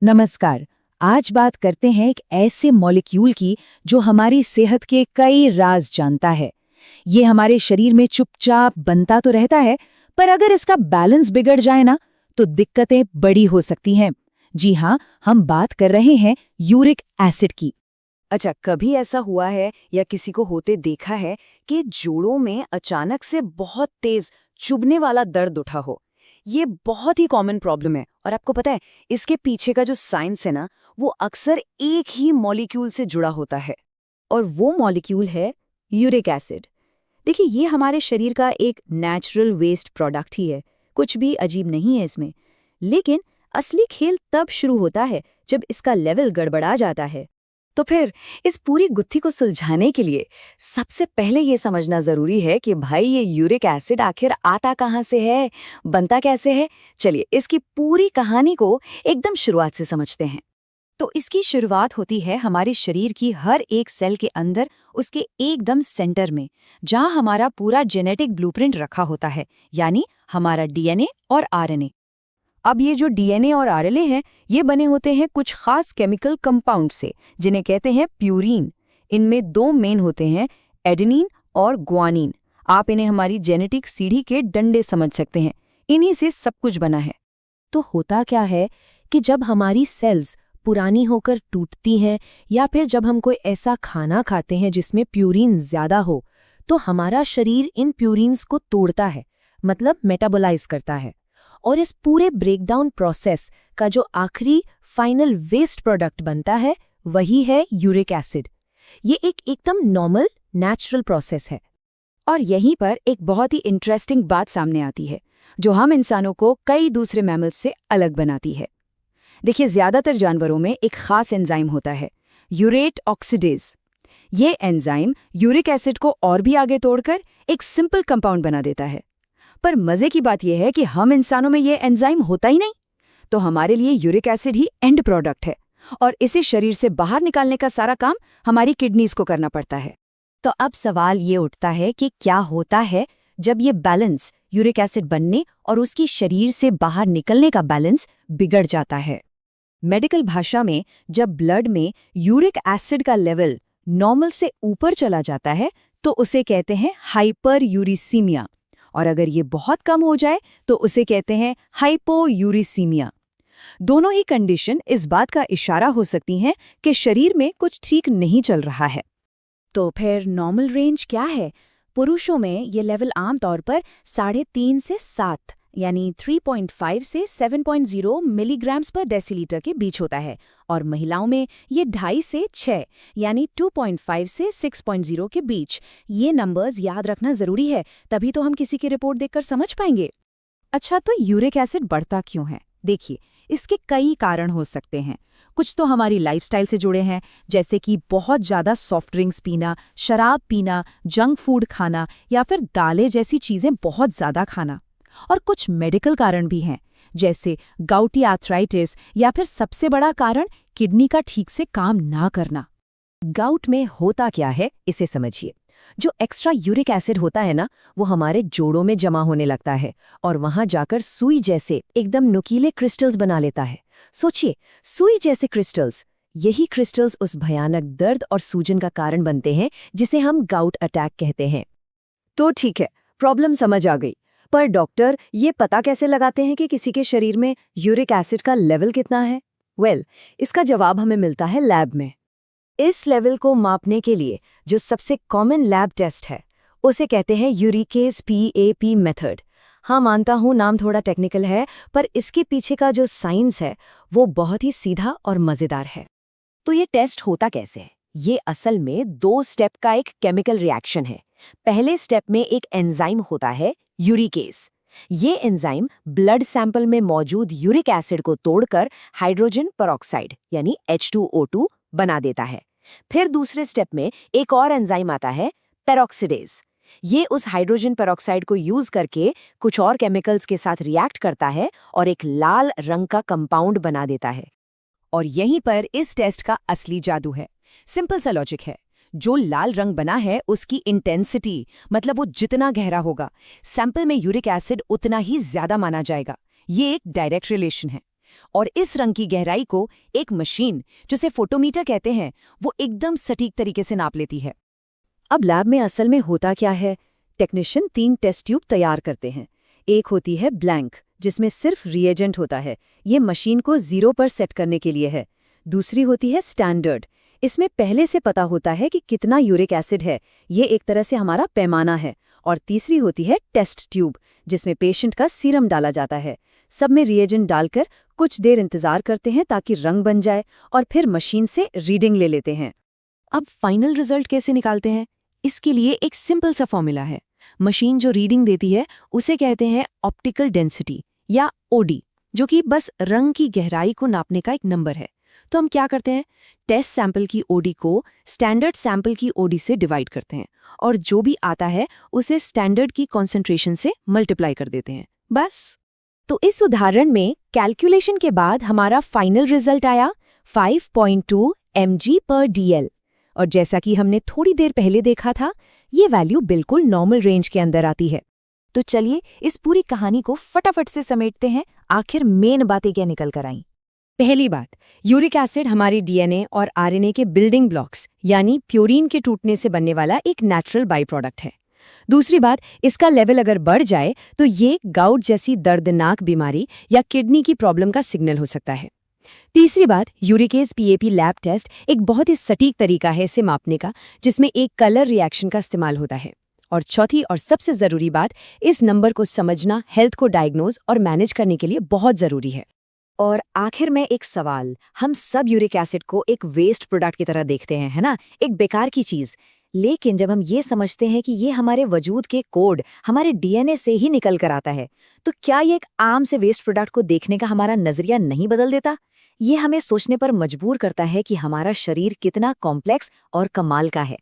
नमस्कार। आज बात करते हैं एक ऐसे मॉलिक्यूल की जो हमारी सेहत के कई राज जानता है। ये हमारे शरीर में चुपचाप बनता तो रहता है, पर अगर इसका बैलेंस बिगड़ जाए ना, तो दिक्कतें बड़ी हो सकती हैं। जी हाँ, हम बात कर रहे हैं यूरिक एसिड की। अच्छा, कभी ऐसा हुआ है या किसी को होते देखा है कि जोड़ों में अचानक से बहुत तेज चुभने वाला दर्द उठा हो? ये बहुत ही कॉमन प्रॉब्लम है और आपको पता है इसके पीछे का जो साइंस है ना, वो अक्सर एक ही मॉलिक्यूल से जुड़ा होता है और वो मॉलिक्यूल है यूरिक एसिड। देखिए, ये हमारे शरीर का एक नेचुरल वेस्ट प्रोडक्ट ही है, कुछ भी अजीब नहीं है इसमें। लेकिन असली खेल तब शुरू होता है जब इसका लेवल गड़बड़ा जाता है। तो फिर इस पूरी गुत्थी को सुलझाने के लिए सबसे पहले ये समझना जरूरी है कि भाई ये यूरिक एसिड आखिर आता कहाँ से है, बनता कैसे है। चलिए इसकी पूरी कहानी को एकदम शुरुआत से समझते हैं। तो इसकी शुरुआत होती है हमारे शरीर की हर एक सेल के अंदर, उसके एकदम सेंटर में, जहां हमारा पूरा जेनेटिक ब्लूप्रिंट रखा होता है, यानी हमारा डीएनए और आरएनए। अब ये जो डीएनए और आरएनए हैं, ये बने होते हैं कुछ खास केमिकल कंपाउंड से, जिन्हें कहते हैं प्यूरीन। इनमें दो मेन होते हैं, एडेनिन और ग्वानिन। आप इन्हें हमारी जेनेटिक सीढ़ी के डंडे समझ सकते हैं। इन्हीं से सब कुछ बना है। तो होता क्या है कि जब हमारी सेल्स पुरानी होकर टूटती हैं या फिर जब हम कोई ऐसा खाना खाते हैं जिसमें प्यूरीन ज्यादा हो, तो हमारा शरीर इन प्यूरीन्स को तोड़ता है, मतलब मेटाबोलाइज करता है। और इस पूरे ब्रेकडाउन प्रोसेस का जो आखिरी फाइनल वेस्ट प्रोडक्ट बनता है, वही है यूरिक एसिड। ये एक एकदम नॉर्मल नेचुरल प्रोसेस है। और यहीं पर एक बहुत ही इंटरेस्टिंग बात सामने आती है, जो हम इंसानों को कई दूसरे मैमल्स से अलग बनाती है। देखिए, ज्यादातर जानवरों में एक खास एंजाइम होता है, यूरेट ऑक्सीडेज। ये एंजाइम यूरिक एसिड को और भी आगे तोड़कर एक सिंपल कंपाउंड बना देता है। पर मजे की बात यह है कि हम इंसानों में ये एंजाइम होता ही नहीं। तो हमारे लिए uric acid he and product है और इसे शरीर से बाहर निकालने का सारा काम हमारी किडनीज को करना पड़ता है। तो अब सवाल ये उठता है कि क्या होता है जब ये बैलेंस, यूरिक एसिड बनने और उसकी शरीर से बाहर निकलने का बैलेंस बिगड़ जाता है। मेडिकल भाषा में जब ब्लड में यूरिक एसिड का लेवल नॉर्मल से ऊपर चला जाता है, तो उसे कहते हैं हाइपर यूरिसीमिया, और अगर ये बहुत कम हो जाए तो उसे कहते हैं हाइपोयूरिसीमिया। दोनों ही कंडीशन इस बात का इशारा हो सकती हैं कि शरीर में कुछ ठीक नहीं चल रहा है। तो फिर नॉर्मल रेंज क्या है? पुरुषों में ये लेवल आमतौर पर 3.5 से 7 यानी 3.5 से 7.0 मिलीग्राम्स पर डेसीलीटर के बीच होता है, और महिलाओं में ये 2.5 से 6 यानी 2.5 से 6.0 के बीच। ये नंबर्स याद रखना जरूरी है, तभी तो हम किसी की रिपोर्ट देखकर समझ पाएंगे। अच्छा, तो यूरिक एसिड बढ़ता क्यों है? देखिए, इसके कई कारण हो सकते हैं। कुछ तो हमारी लाइफस्टाइल से जुड़े हैं, जैसे कि बहुत ज़्यादा सॉफ्ट ड्रिंक्स पीना, शराब पीना, जंक फूड खाना या फिर दालें जैसी चीज़ें बहुत ज़्यादा खाना। और कुछ मेडिकल कारण भी हैं, जैसे गाउटी आर्थराइटिस, या फिर सबसे बड़ा कारण किडनी का ठीक से काम ना करना। गाउट में होता क्या है, इसे समझिए। जो एक्स्ट्रा यूरिक एसिड होता है ना, वो हमारे जोड़ों में जमा होने लगता है और वहां जाकर सुई जैसे एकदम नुकीले क्रिस्टल्स बना लेता है। सोचिए, सुई जैसे क्रिस्टल्स। यही क्रिस्टल्स उस भयानक दर्द और सूजन का कारण बनते हैं जिसे हम गाउट अटैक कहते हैं। तो ठीक है, प्रॉब्लम समझ आ गई। पर डॉक्टर, ये पता कैसे लगाते हैं कि किसी के शरीर में यूरिक एसिड का लेवल कितना है? इसका जवाब हमें मिलता है लैब में। इस लेवल को मापने के लिए जो सबसे कॉमन लैब टेस्ट है, उसे कहते हैं यूरिकेज PAP मेथड। हाँ, मानता हूँ नाम थोड़ा टेक्निकल है, पर इसके पीछे का जो साइंस है वो बहुत ही सीधा और मज़ेदार है। तो ये टेस्ट होता कैसे है? ये असल में 2 स्टेप का एक केमिकल रिएक्शन है। पहले स्टेप में एक एंजाइम होता है यूरिकेज। ये एंजाइम ब्लड सैंपल में मौजूद यूरिक एसिड को तोड़कर हाइड्रोजन पेरोक्साइड यानी H2O2 बना देता है। फिर दूसरे स्टेप में एक और एंजाइम आता है, पेरोक्सिडेज। ये उस हाइड्रोजन पेरोक्साइड को यूज करके कुछ और केमिकल्स के साथ रिएक्ट करता है और एक लाल रंग का कंपाउंड बना देता है। और यहीं पर इस टेस्ट का असली जादू है। सिंपल सा लॉजिक है। जो लाल रंग बना है उसकी इंटेंसिटी, मतलब वो जितना गहरा होगा, सैंपल में यूरिक एसिड उतना ही ज्यादा माना जाएगा। ये एक डायरेक्ट रिलेशन है। और इस रंग की गहराई को एक मशीन, जिसे फोटोमीटर कहते हैं, वो एकदम सटीक तरीके से नाप लेती है। अब लैब में असल में होता क्या है? टेक्नीशियन 3 टेस्ट ट्यूब तैयार करते हैं। एक होती है ब्लैंक, जिसमें सिर्फ रिएजेंट होता है, ये मशीन को 0 पर सेट करने के लिए है। दूसरी होती है स्टैंडर्ड, इसमें पहले से पता होता है कि कितना यूरिक एसिड है, ये एक तरह से हमारा पैमाना है। और तीसरी होती है टेस्ट ट्यूब, जिसमें पेशेंट का सीरम डाला जाता है। सब में रिएजेंट डालकर कुछ देर इंतजार करते हैं ताकि रंग बन जाए और फिर मशीन से रीडिंग ले लेते हैं। अब फाइनल रिजल्ट कैसे निकालते हैं? इसके लिए एक सिंपल सा फॉर्मूला है। मशीन जो रीडिंग देती है उसे कहते हैं ऑप्टिकल डेंसिटी या ओडी, जो कि बस रंग की गहराई को नापने का एक नंबर है। तो हम क्या करते हैं? टेस्ट सैंपल की ओडी को स्टैंडर्ड सैंपल की ओडी से डिवाइड करते हैं और जो भी आता है उसे स्टैंडर्ड की कॉन्सेंट्रेशन से मल्टीप्लाई कर देते हैं, बस। तो इस उदाहरण में कैलकुलेशन के बाद हमारा फाइनल रिजल्ट आया 5.2 mg/dl। और जैसा कि हमने थोड़ी देर पहले देखा था, ये वैल्यू बिल्कुल नॉर्मल रेंज के अंदर आती है। तो चलिए इस पूरी कहानी को फटाफट से समेटते हैं। आखिर मेन बातें क्या निकल कर आईं? पहली बात, यूरिक एसिड हमारी डीएनए और आरएनए के बिल्डिंग ब्लॉक्स यानी प्यूरीन के टूटने से बनने वाला एक नेचुरल बाई प्रोडक्ट है। दूसरी बात, इसका लेवल अगर बढ़ जाए तो ये गाउट जैसी दर्दनाक बीमारी या किडनी की प्रॉब्लम का सिग्नल हो सकता है। तीसरी बात, यूरिकेज पीएपी लैब टेस्ट एक बहुत ही सटीक तरीका है इसे मापने का, जिसमें एक कलर रिएक्शन का इस्तेमाल होता है। और चौथी और सबसे ज़रूरी बात, इस नंबर को समझना हेल्थ को डायग्नोज और मैनेज करने के लिए बहुत ज़रूरी है। और आखिर में एक सवाल, हम सब यूरिक एसिड को एक वेस्ट प्रोडक्ट की तरह देखते हैं, है ना, एक बेकार की चीज। लेकिन जब हम ये समझते हैं कि ये हमारे वजूद के कोड, हमारे डीएनए से ही निकल कर आता है, तो क्या ये एक आम से वेस्ट प्रोडक्ट को देखने का हमारा नजरिया नहीं बदल देता? ये हमें सोचने पर मजबूर करता है कि हमारा शरीर कितना कॉम्प्लेक्स और कमाल का है।